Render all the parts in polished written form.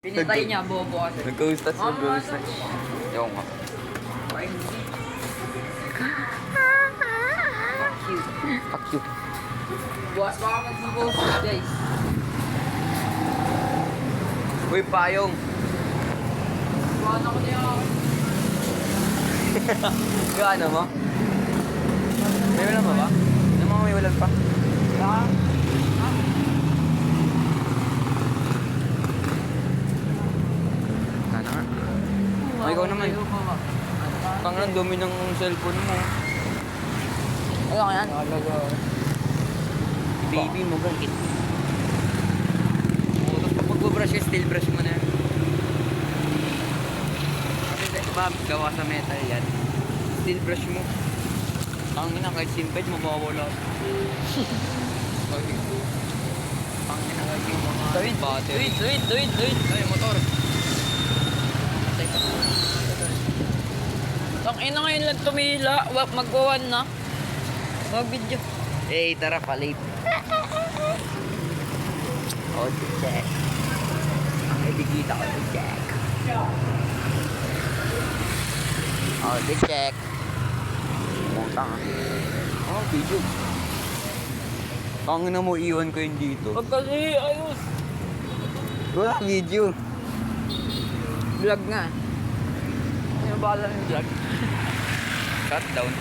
Pinitay niya, bobo kasi. Nag-ghost touch, nag-ghost touch. Ewan ko. Fuck you. Bukas pa ka mag-ghost guys. Uy, payong. Buwan ako niya. Gaano mo? May walang pa ba? Ano mga may walang pa? Sana nga. Oh, ikaw naman. Tangan, dumi ng cellphone mo. Ano yan? Baby mo, bakit? Tapos pag brush yung steel brush mo na yan. Kasi diba, gawa sa metal yan. Steel brush mo. Ang ina, kahit simped mo, mawawala. Ang ina, kahit yung mga battery. Wait. Ay, motor. Ang ina ngayon lang tumila. Mag-1 na. Mag-video. Eh, tara pa, late. Oh, check. Ang ibigita ko, check. Oh, check. Mutang ah. Oh, video. Ang na mo, iwan ko yun dito. Pag kasi, ayos. Wala, video. Vlog nga. Ano ba alam yung vlog? Shutdown.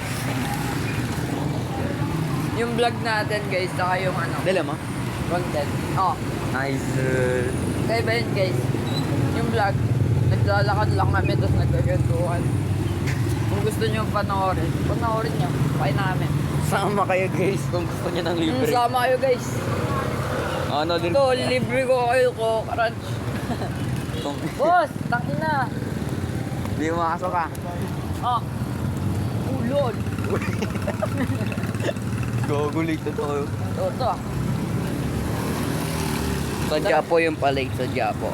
Yung vlog natin guys, saka yung ano, Dala mo? content. Oh, Nice. kaya ba yun guys? Yung vlog, naglalakad lang kami tapos nagkagantuhan. Kung gusto nyo panoorin nyo. Kaya namin. Sama kayo guys kung gusto niya ng libre. Sama kayo guys. Ano din? Ito, libre ko kayo ko, crunch. Boss, takin na. Hindi makasok ka. Ah, ulod. Gogulit na to. Ito ah. Sa Japo yung palate sa Japo.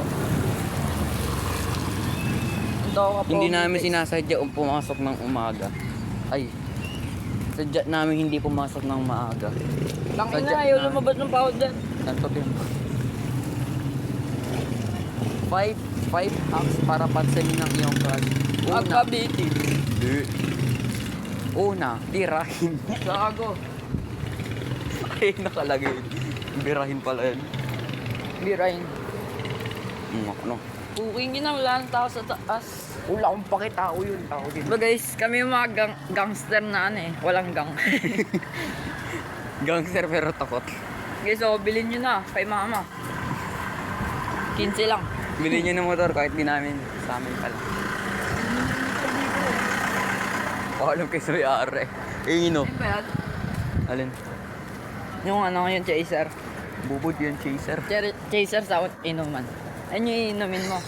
Ito ako Hindi namin sinasadya pumasok ng umaga. Ay. Sadya namin hindi pumasok ng maaga. Takin Sadya na, ayaw na. lumabas ng powder. Tanto din. 5 hacks para pansanin ng iyong crush. Una. Magkabiti. Hindi. Una, tirahin. Gago. Ay, nakalagay. Birahin pala yan. Birahin. Ano? Puking na, wala nang tao sa taas. Wala akong pakitao yun. Tao din. Diba guys, kami yung mga gangster na ano eh. Walang gang. Gangster pero takot. Guys, so bilhin nyo na kay mama. 15 lang. Bili nyo ng motor kahit di namin sa amin pala. Paalam kay Soy Are. Ino. Ano ba yan? Alin? Yung ano yung chaser. Bubod yan, chaser. Chaser sa inuman. Ano yung inumin mo?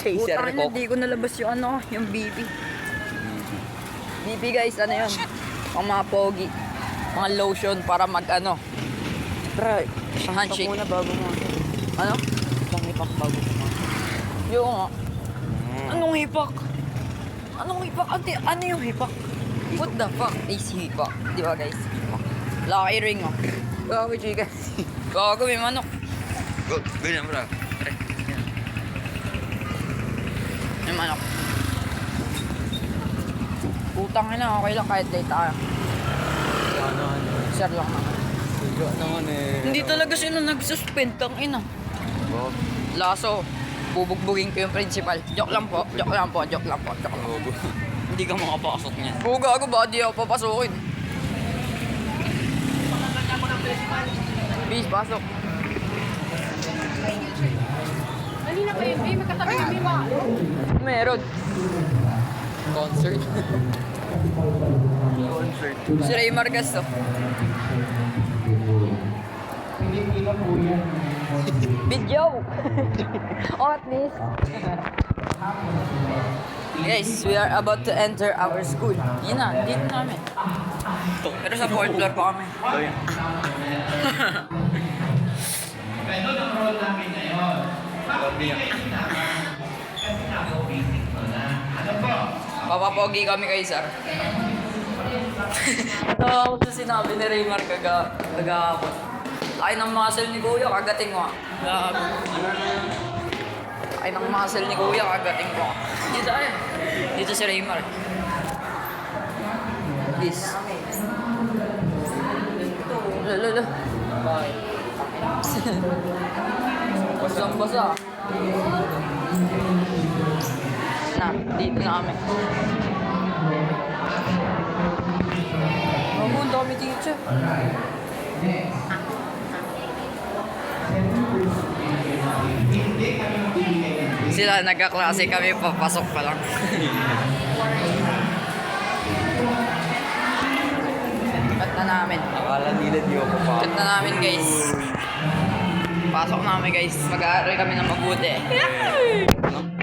Chaser Putang ina, coke. di ko nalabas yung ano, yung BB. BB guys, ano yun? Pang mga pogi. Mga lotion para mag ano. Try. Handshake. muna bago mo. Ano? Pang ipak bago mo. Yung nga. Anong hipak? Anong hipak? Ano yung hipak? What the fuck is hipak? Di ba guys? Lucky ring oh. Gago, chika. Gago, may manok. Go, ganyan bro. Try. Yan. May manok. Putang ina, okay lang kahit late tayo. Ano. Sir lang naman. Siga naman eh. Hindi talaga sila nag-suspend, tang ina. Bob. Laso, bubugbugin ko yung principal. Joke lang po. Bobo. Hindi ka makapasok niya. Oo, gago ba? Di ako papasukin. Bis, pasok. Kanina pa yun, may magkatabi kami mga Meron. Concert. Concert. Si Ray Marquez to. Video! Oh, at least. Guys, we are about to enter our school. Yun na, dito namin. Pero sa 4th floor pa kami. Ito yan. Ganun ang role namin ngayon. Ano po? Papapogi kami kay Sir. Tawa ako sa sinabi ni Raymar kagahapon. Laki ng muscle ni Kuya, kagating mo. Gago. Laki ng muscle ni Kuya, kagating ko. Dito tayo. Dito si Raymar. This. Lalo. Basang-basa. Na, dito na kami. Mamunta kami teacher. Sila nagkaklase kami, papasok pa lang. Cut na namin. Akala nila di ako pa. Cut na namin guys. Pasok namin guys. Mag-aaral kami ng mabuti. Ano?